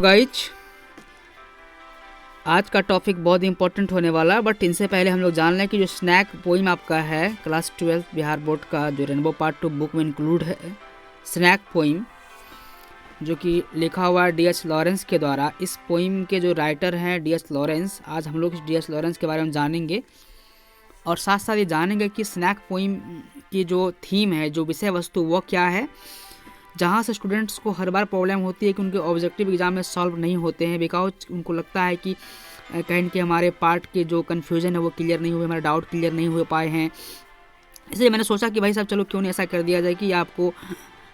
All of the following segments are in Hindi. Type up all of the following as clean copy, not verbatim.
गाइज, आज का टॉपिक बहुत इंपॉर्टेंट होने वाला है, बट इनसे पहले हम लोग जान लें कि जो स्नैक पोइम आपका है क्लास 12 बिहार बोर्ड का जो रेनबो पार्ट 2 बुक में इंक्लूड है स्नैक पोइम, जो कि लिखा हुआ है डी.एच. लॉरेंस के द्वारा। इस पोइम के जो राइटर हैं डी.एच. लॉरेंस। आज हम लोग इस डी.एच. लॉरेंस के बारे में जानेंगे और साथ साथ ये जानेंगे कि स्नैक पोइम की जो थीम है, जो विषय वस्तु, वो क्या है, जहाँ से स्टूडेंट्स को हर बार प्रॉब्लम होती है कि उनके ऑब्जेक्टिव एग्जाम में सॉल्व नहीं होते हैं, बिकॉज उनको लगता है कि कहीं ना कहीं हमारे पार्ट के जो कन्फ्यूजन है वो क्लियर नहीं हुए, हमारे डाउट क्लियर नहीं हो पाए हैं। इसलिए मैंने सोचा कि भाई साहब चलो क्यों नहीं ऐसा कर दिया जाए कि आपको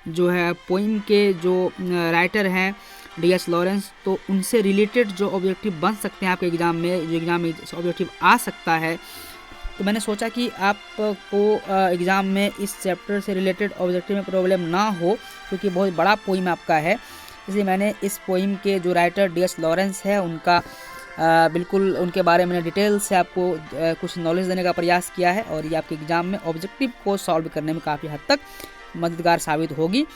जो है पोइम के जो राइटर हैं डी.एच. लॉरेंस, तो उनसे रिलेटेड जो ऑब्जेक्टिव बन सकते हैं आपके एग्ज़ाम में, जो एग्ज़ाम में ऑब्जेक्टिव आ सकता है, तो मैंने सोचा कि आपको एग्ज़ाम में इस चैप्टर से रिलेटेड ऑब्जेक्टिव में प्रॉब्लम ना हो, क्योंकि बहुत बड़ा पोइम आपका है। इसलिए मैंने इस पोइम के जो राइटर डी.एच. लॉरेंस है उनका बिल्कुल उनके बारे में डिटेल से आपको कुछ नॉलेज देने का प्रयास किया है, और ये आपके एग्ज़ाम में ऑब्जेक्टिव को सॉल्व करने में काफ़ी हद तक मददगार साबित होगी।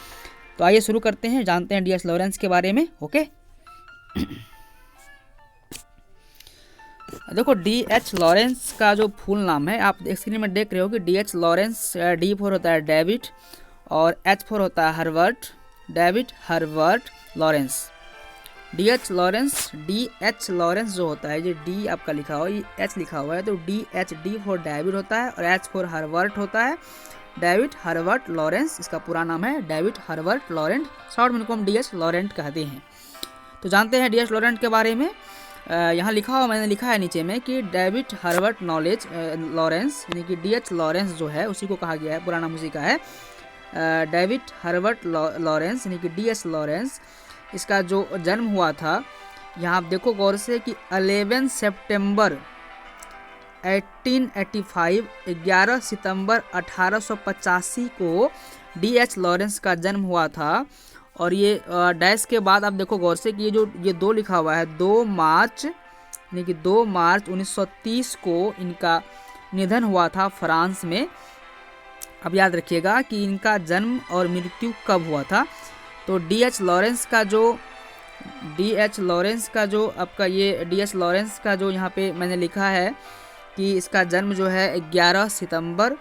तो आइए शुरू करते हैं, जानते हैं डी.एच. लॉरेंस के बारे में। ओके, देखो डी.एच. लॉरेंस का जो फुल नाम है आप स्क्रीन में देख रहे हो कि डी.एच. लॉरेंस, डी फॉर होता है डेविड और एच फॉर होता है Herbert, David Herbert Lawrence. D.H.. Lawrence, D.H.. Lawrence जो होता है, ये डी आपका लिखा हुआ है, ये एच लिखा हुआ है, तो डी.एच. डी फॉर डेविड होता है और एच फॉर हर्बर्ट होता है। डेविड हर्बर्ट लॉरेंस, इसका पूरा नाम है डेविड हर्बर्ट लॉरेंट, शॉर्ट में इनको हम डी.एच. लॉरेंट कहते हैं। तो जानते हैं डी.एच. लॉरेंट के बारे में। यहाँ लिखा हुआ, मैंने लिखा है नीचे में कि डेविड हर्बर्ट लॉरेंस, यानी कि डी.एच. लॉरेंस जो है उसी को कहा गया है, पुराना उसी का है। डेविड हर्बर्ट लॉरेंस यानी कि डी.एच. लॉरेंस, इसका जो जन्म हुआ था, यहाँ आप देखो गौर से कि 11 सितंबर 1885, 11 सितंबर 1885 को डी.एच. लॉरेंस का जन्म हुआ था। और ये डैश के बाद आप देखो गौर से कि ये दो लिखा हुआ है, 2 मार्च यानी कि 2 मार्च 1930 को इनका निधन हुआ था फ्रांस में। अब याद रखिएगा कि इनका जन्म और मृत्यु कब हुआ था। तो डी.एच. लॉरेंस का जो आपका ये डी.एच. लॉरेंस का जो यहाँ पे मैंने लिखा है कि इसका जन्म जो है 11 सितंबर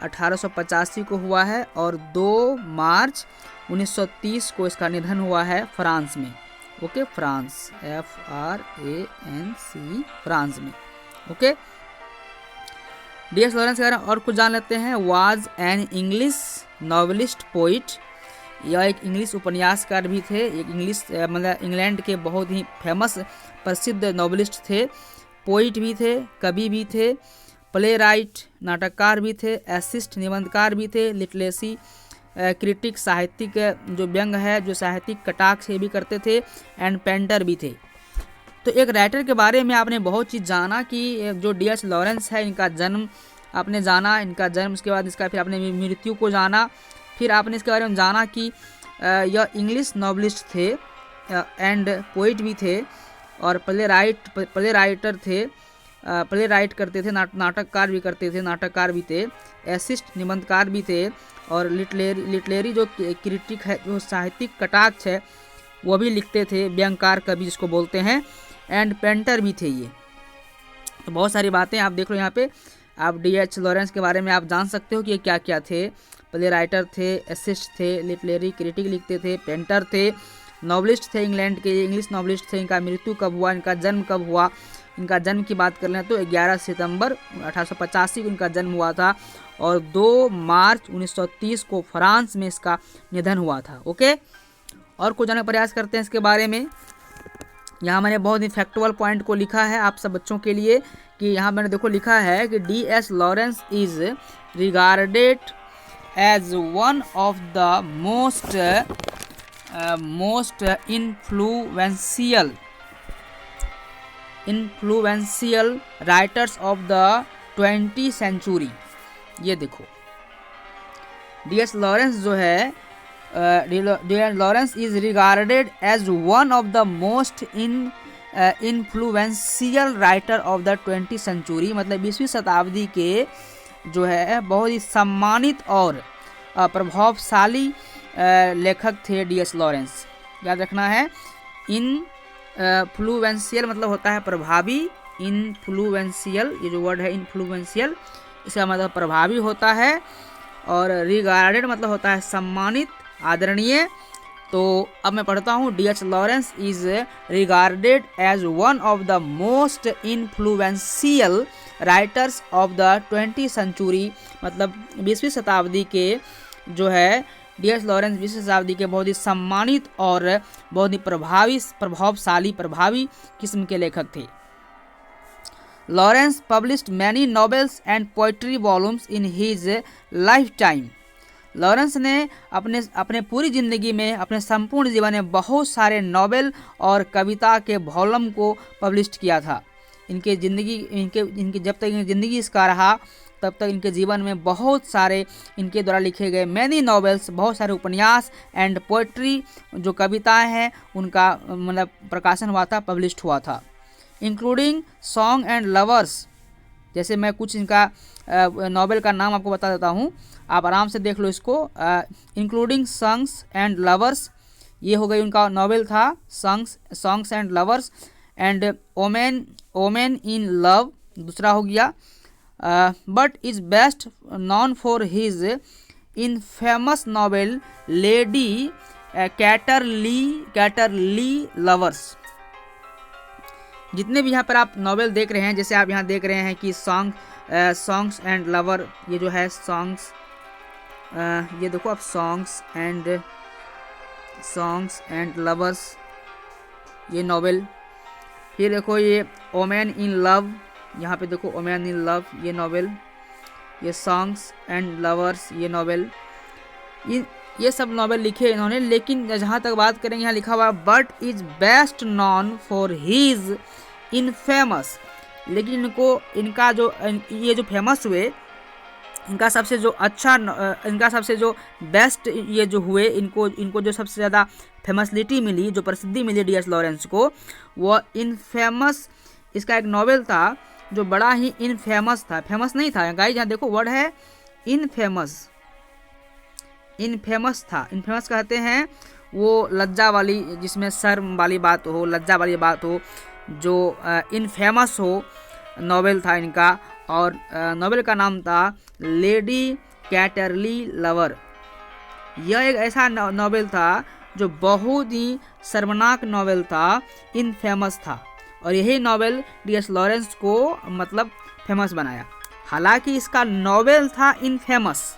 1885 को हुआ है और 2 मार्च 1930 को इसका निधन हुआ है फ्रांस में। ओके, फ्रांस, FRANC, फ्रांस में। Okay, D.H.. लॉरेंस के बारे में और कुछ जान लेते हैं। Was an English novelist poet, यह एक इंग्लिश उपन्यासकार भी थे, एक इंग्लिश मतलब इंग्लैंड के बहुत ही फेमस प्रसिद्ध नॉवेलिस्ट थे, पोइट भी थे, कवि भी थे, प्ले राइट नाटककार भी थे, एसिस्ट निबंधकार भी थे, लिटरेसी क्रिटिक साहित्यिक जो व्यंग है, जो साहित्यिक कटाक्ष भी करते थे, एंड पेंटर भी थे। तो एक राइटर के बारे में आपने बहुत चीज़ जाना कि जो डी.एच. लॉरेंस है, इनका जन्म आपने जाना, इनका जन्म, उसके बाद इसका फिर आपने मृत्यु को जाना, फिर आपने इसके बारे में जाना कि यह इंग्लिश नॉवेलिस्ट थे एंड पोइट भी थे और प्ले राइटर थे, प्ले राइट करते थे, नाटककार भी करते थे, नाटककार भी थे, एसिस्ट निबंधकार भी थे, और लिटरेरी जो क्रिटिक है, जो साहित्यिक कटाक्ष है, वो भी लिखते थे, व्यंगकार कवि जिसको बोलते हैं, एंड पेंटर भी थे ये। तो बहुत सारी बातें आप देख लो यहाँ पे, आप डी.एच. लॉरेंस के बारे में आप जान सकते हो कि ये क्या क्या थे। प्ले राइटर थे, एसिस्ट थे, लिटरेरी क्रिटिक लिखते थे, पेंटर थे, नॉवेलिस्ट थे, इंग्लैंड के इंग्लिश नॉवेलिस्ट थे। इनका मृत्यु कब हुआ, इनका जन्म कब हुआ, इनका जन्म की बात कर लें तो 11 सितंबर 1885 को इनका जन्म हुआ था और 2 मार्च 1930 को फ्रांस में इसका निधन हुआ था। ओके, और कुछ जानने का प्रयास करते हैं इसके बारे में। यहाँ मैंने बहुत ही फैक्चुअल पॉइंट को लिखा है आप सब बच्चों के लिए कि यहाँ मैंने देखो लिखा है कि D H. Lawrence is regarded as one of the most influential writers of the 20th century. ये देखो डी.एच. लॉरेंस जो है, D H. Lawrence is regarded as one of the most influential writer of the 20th century, मतलब 20वीं शताब्दी के जो है बहुत ही सम्मानित और प्रभावशाली लेखक थे डी.एच. लॉरेंस। याद रखना है इनफ्लुएंशियल मतलब होता है प्रभावी, इन्फ्लुएंशियल ये जो वर्ड है इन्फ्लुएंशियल इसका मतलब प्रभावी होता है, और रिगार्डेड मतलब होता है सम्मानित, आदरणीय। तो अब मैं पढ़ता हूँ, D.H. Lawrence is regarded as one of the most influential writers of the 20th century, मतलब 20वीं शताब्दी के जो है D.H. लॉरेंस 20वीं शताब्दी के बहुत ही सम्मानित और बहुत ही प्रभावी किस्म के लेखक थे। Lawrence published many novels and poetry volumes in his life time. Lawrence ने अपने पूरी ज़िंदगी में, अपने संपूर्ण जीवन में बहुत सारे नॉवेल और कविता के वॉल्यूम को पब्लिश किया था। इनके जब तक इनकी ज़िंदगी इसका रहा तब तक इनके जीवन में बहुत सारे इनके द्वारा लिखे गए मैनी नॉवेल्स, बहुत सारे उपन्यास एंड पोइट्री जो कविताएं हैं उनका मतलब प्रकाशन हुआ था, पब्लिश हुआ था। इंक्लूडिंग सॉन्ग एंड लवर्स, जैसे मैं कुछ इनका नॉवेल का नाम आपको बता देता हूँ, आप आराम से देख लो इसको। इंक्लूडिंग सॉन्ग्स एंड लवर्स, ये हो गई उनका नॉवेल था, songs and lovers. And women in love दूसरा हो गया। But is best known for his infamous novel Lady Chatterley lovers. जितने भी यहाँ पर आप नॉवेल देख रहे हैं, जैसे आप यहाँ देख रहे हैं कि सॉन्ग्स एंड लवर, ये जो है सॉन्ग्स, ये देखो आप सॉन्ग्स एंड लवर्स ये नॉवेल। फिर देखो ये ओमेन इन लव, यहाँ पे देखो ओमेन इन लव ये नॉवेल, ये सॉन्ग्स एंड लवर्स ये नॉवेल, ये सब नॉवेल लिखे इन्होंने। लेकिन जहाँ तक बात करेंगे, यहाँ लिखा हुआ but is best known for his infamous, लेकिन इनका जो ये जो फेमस हुए, इनका सबसे जो अच्छा, इनका सबसे जो बेस्ट ये जो हुए, इनको जो सबसे ज़्यादा फेमसलिटी मिली, जो प्रसिद्धि मिली D.H. लॉरेंस को, वो इनफेमस, इसका एक नॉवेल था जो बड़ा ही इनफेमस था, फेमस नहीं था गाइस, यहाँ देखो वर्ड है इनफेमस था। इनफेमस कहते हैं वो लज्जा वाली, जिसमें शर्म वाली बात हो, लज्जा वाली बात हो, जो इनफेमस हो, नॉवेल था इनका। और नॉवेल का नाम था लेडी कैटरली लवर। यह एक ऐसा नॉवेल था जो बहुत ही शर्मनाक नॉवेल था, इनफेमस था, और यही नॉवेल D.H. लॉरेंस को मतलब फेमस बनाया। हालांकि इसका नॉवेल था इनफेमस।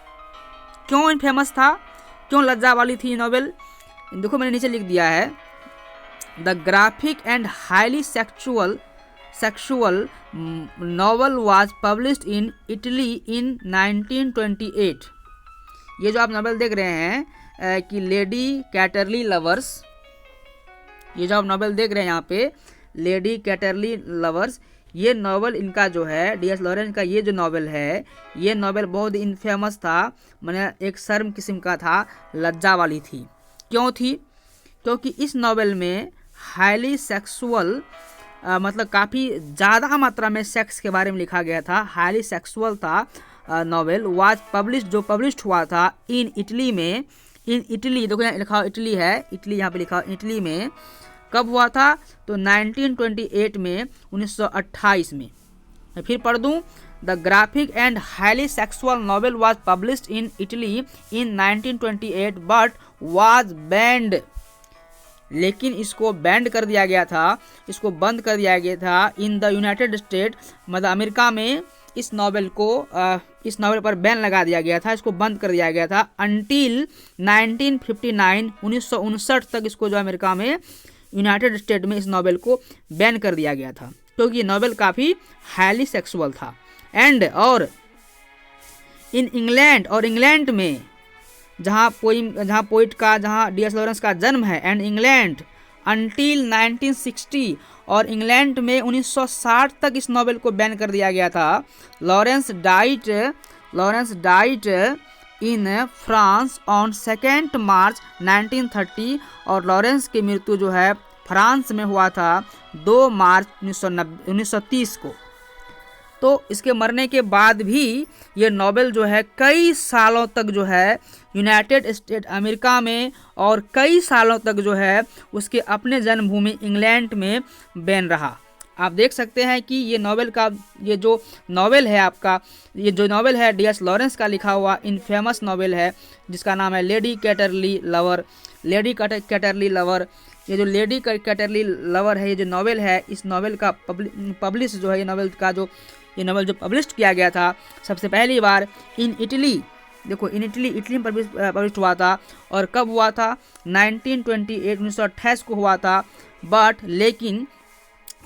क्यों इनफेमस था, क्यों लज्जा वाली थी नॉवेल, देखो मैंने नीचे लिख दिया है। The graphic and highly sexual novel was published in Italy इन 1928। ये जो आप नॉवेल देख रहे हैं कि लेडी कैटरली लवर्स, ये जो आप नॉवेल देख रहे हैं यहाँ पे लेडी कैटरली लवर्स, ये नॉवेल इनका जो है D.H. लॉरेंस का ये जो नॉवेल है, ये नॉवेल बहुत इनफेमस था, मैंने एक शर्म किस्म का था, लज्जा वाली थी। क्यों थी, क्योंकि इस नॉवेल में हाईली सेक्सुअल मतलब काफ़ी ज़्यादा मात्रा में सेक्स के बारे में लिखा गया था, हाईली सेक्सुअल था नॉवेल। वाज पब्लिश्ड, जो पब्लिश्ड हुआ था इन इटली में, इन इटली, देखो यहाँ लिखा इटली है, इटली यहाँ पे लिखा इटली में। कब हुआ था, तो 1928 में, 1928 में। मैं फिर पढ़ दूँ, the graphic and highly sexual novel was published in Italy in 1928 but was band, लेकिन इसको बैंड कर दिया गया था, इसको बंद कर दिया गया था इन द यूनाइटेड स्टेट, मतलब अमेरिका में इस नॉवेल पर बैन लगा दिया गया था, इसको बंद कर दिया गया था अंटिल 1959, 1959 तक इसको जो अमेरिका में यूनाइटेड स्टेट में इस नॉवेल को बैन कर दिया गया था, क्योंकि ये नॉवेल काफ़ी हाईली सेक्सुअल था। एंड और इन इंग्लैंड, और इंग्लैंड में जहाँ D.H. लॉरेंस का जन्म है, एंड इंग्लैंड अंटिल 1960, और इंग्लैंड में 1960 तक इस नॉवेल को बैन कर दिया गया था। Lawrence diet in France on 2 मार्च 1930, और लॉरेंस की मृत्यु जो है फ्रांस में हुआ था 2 मार्च 1930 को। तो इसके मरने के बाद भी ये नोबेल जो है कई सालों तक जो है यूनाइटेड स्टेट अमेरिका में और कई सालों तक जो है उसके अपने जन्मभूमि इंग्लैंड में बैन रहा। आप देख सकते हैं कि ये नोबेल का ये जो नोवेल है आपका, ये जो नोवेल है डी.एस. लॉरेंस का लिखा हुआ इनफेमस नोवेल है जिसका नाम है लेडी कैटरली लवर। लेडी कैटरली लवर, ये जो लेडी कैटरली लवर है, ये जो नोवेल है, इस नोवेल का पब्लिश जो है, ये नोवेल जो पब्लिश किया गया था सबसे पहली बार इन इटली। देखो इन इटली में पब्लिश हुआ था। और कब हुआ था? 1928 को हुआ था। बट लेकिन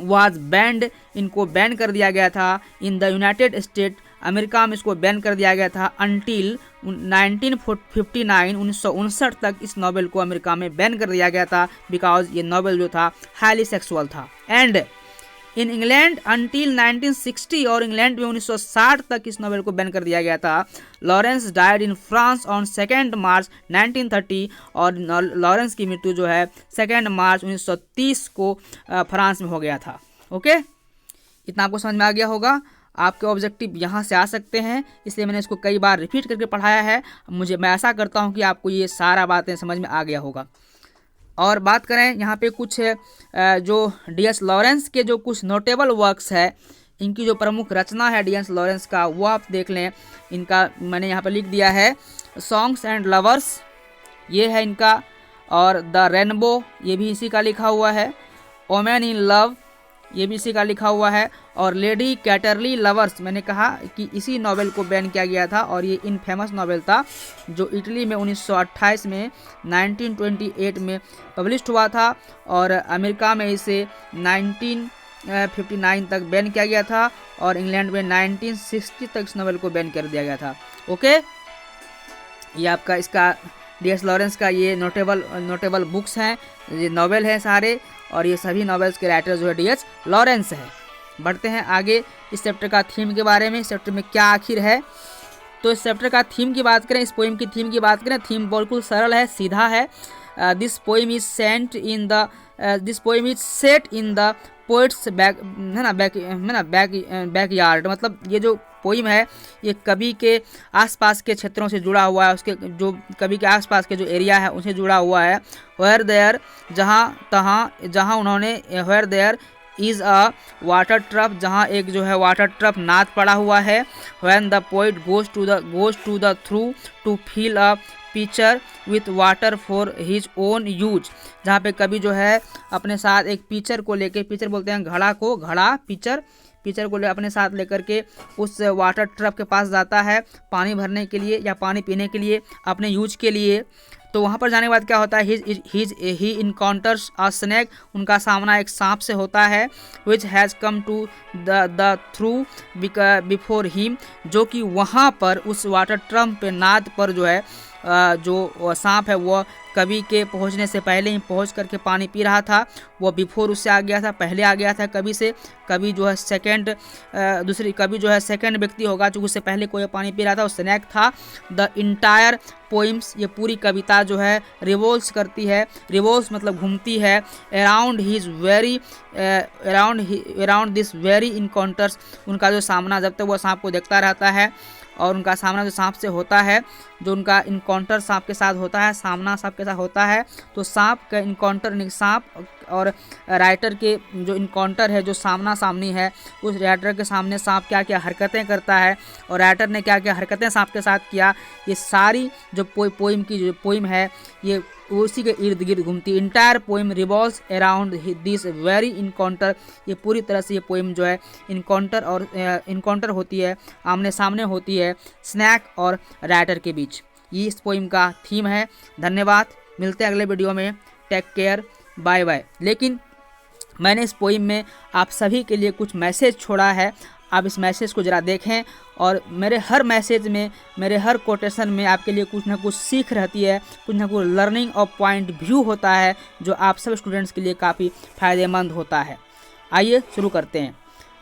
वाज बैंड, इनको बैन कर दिया गया था in the United state, America में इसको बैन कर दिया गया था अंटिल 1959 तक इस नोवेल को अमेरिका में बैन कर दिया गया था बिकॉज ये नोवेल जो था हाईली सेक्सुअल था। एंड इन इंग्लैंड अंटिल 1960, और इंग्लैंड में 1960 तक इस नोवेल को बैन कर दिया गया था। Lawrence died in France on 2 मार्च 1930, और लॉरेंस की मृत्यु जो है 2 मार्च 1930 को फ्रांस में हो गया था। ओके, इतना आपको समझ में आ गया होगा। आपके ऑब्जेक्टिव यहाँ से आ सकते हैं, इसलिए मैंने इसको कई बार रिपीट करके पढ़ाया है। मैं ऐसा करता हूँ कि आपको ये सारा बातें समझ में आ गया होगा। और बात करें यहाँ पे कुछ जो डी.एस. लॉरेंस के जो कुछ नोटेबल वर्क्स है, इनकी जो प्रमुख रचना है डी.एस. लॉरेंस का, वो आप देख लें। इनका मैंने यहाँ पे लिख दिया है सॉन्ग्स एंड लवर्स, ये है इनका। और द रेनबो, ये भी इसी का लिखा हुआ है। वोमेन इन लव, ये भी इसी का लिखा हुआ है। और लेडी कैटरली लवर्स, मैंने कहा कि इसी नोवेल को बैन किया गया था, और ये इनफेमस नोवेल था जो इटली में 1928 में 1928 में पब्लिश हुआ था, और अमेरिका में इसे 1959 तक बैन किया गया था, और इंग्लैंड में 1960 तक इस नोवेल को बैन कर दिया गया था। ओके, ये आपका इसका डी.एस. लॉरेंस का ये नोटेबल बुक्स हैं, ये नोवेल हैं सारे, और ये सभी नॉवेल्स के राइटर जो है डी.एस. लॉरेंस है। बढ़ते हैं आगे इस चैप्टर का थीम के बारे में। इस चैप्टर में क्या आखिर है, तो इस चैप्टर का थीम की बात करें, इस पोइम की थीम की बात करें, थीम बिल्कुल सरल है, सीधा है। This poem is set in the poets back yard. मतलब ये जो पोइम है ये कवि के आसपास के क्षेत्रों से जुड़ा हुआ है, उसके जो कवि के आसपास के जो एरिया है उनसे जुड़ा हुआ है। वेयर देयर, जहाँ उन्होंने, where there is a water trough, जहाँ एक जो है वाटर ट्रफ नाद पड़ा हुआ है। When the poet goes to the through to fill a pitcher with water for his own use, जहाँ पे कवि जो है अपने साथ एक पिचर को लेके, पिचर बोलते हैं पिचर को अपने साथ लेकर के उस वाटर ट्रफ के पास जाता है पानी भरने के लिए या पानी पीने के लिए, अपने यूज के लिए। तो वहाँ पर जाने के बाद क्या होता है, ही इनकाउंटर्स अ स्नेक, उनका सामना एक सांप से होता है। Which has come to the through before him, जो कि वहाँ पर उस वाटर ट्रम्प पे नाद पर जो है जो सांप है वो कवि के पहुंचने से पहले ही पहुंच करके पानी पी रहा था। वो बिफोर उससे आ गया था, पहले आ गया था कवि से। कवि जो है कवि जो है सेकंड व्यक्ति होगा जो उससे पहले कोई पानी पी रहा था, वो स्नैक था। द इंटायर पोइम्स, ये पूरी कविता जो है रिवोल्व्स करती है, रिवोल्व्स मतलब घूमती है, अराउंड दिस वेरी इनकाउंटर्स, उनका जो सामना, जब तक वो सांप को देखता रहता है और उनका सामना जो सांप से होता है, जो उनका इनकाउंटर सांप के साथ होता है, सामना सांप के साथ होता है, तो सांप का इनकाउंटर, सांप और राइटर के जो इनकाउंटर है, जो सामना सामनी है, उस राइटर के सामने सांप क्या क्या हरकतें करता है और राइटर ने क्या क्या हरकतें सांप के साथ किया, ये सारी जो पोइम की जो पोइम है ये उसी के इर्द गिर्द घूमती। Entire poem revolves around this very encounter, ये पूरी तरह से ये पोइम जो है इनकाउंटर होती है, आमने सामने होती है स्नैक और राइटर के बीच। ये इस पोइम का थीम है। धन्यवाद, मिलते हैं अगले वीडियो में। Take care, bye bye. लेकिन मैंने इस पोइम में आप सभी के लिए कुछ मैसेज छोड़ा है, आप इस मैसेज को ज़रा देखें, और मेरे हर मैसेज में, मेरे हर कोटेशन में आपके लिए कुछ ना कुछ सीख रहती है, कुछ ना कुछ लर्निंग और पॉइंट व्यू होता है जो आप सब स्टूडेंट्स के लिए काफ़ी फ़ायदेमंद होता है। आइए शुरू करते हैं।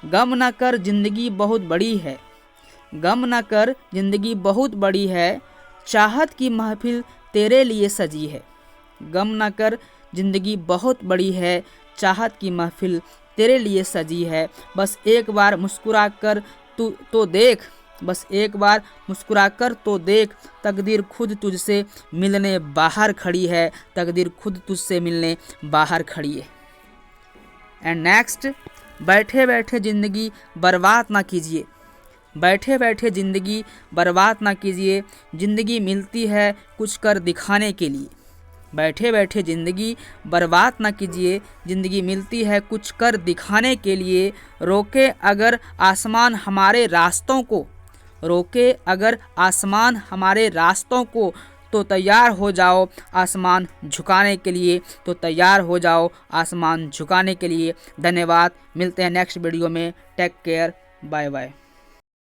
गम न कर ज़िंदगी बहुत बड़ी है, गम न कर ज़िंदगी बहुत बड़ी है, चाहत की महफिल तेरे लिए सजी है। गम न कर ज़िंदगी बहुत बड़ी है, चाहत की महफिल तेरे लिए सजी है। बस एक बार मुस्कुरा कर तू तो देख, बस एक बार मुस्कुरा कर तो देख, तकदीर खुद तुझसे मिलने बाहर खड़ी है, तकदीर खुद तुझसे मिलने बाहर खड़ी है। एंड नेक्स्ट, बैठे बैठे ज़िंदगी बर्बाद ना कीजिए, बैठे बैठे ज़िंदगी बर्बाद ना कीजिए, ज़िंदगी मिलती है कुछ कर दिखाने के लिए। बैठे बैठे ज़िंदगी बर्बाद ना कीजिए, ज़िंदगी मिलती है कुछ कर दिखाने के लिए। रोके अगर आसमान हमारे रास्तों को, रोके अगर आसमान हमारे रास्तों को, तो तैयार हो जाओ आसमान झुकाने के लिए, तो तैयार हो जाओ आसमान झुकाने के लिए। धन्यवाद, मिलते हैं नेक्स्ट वीडियो में। Take care, bye bye.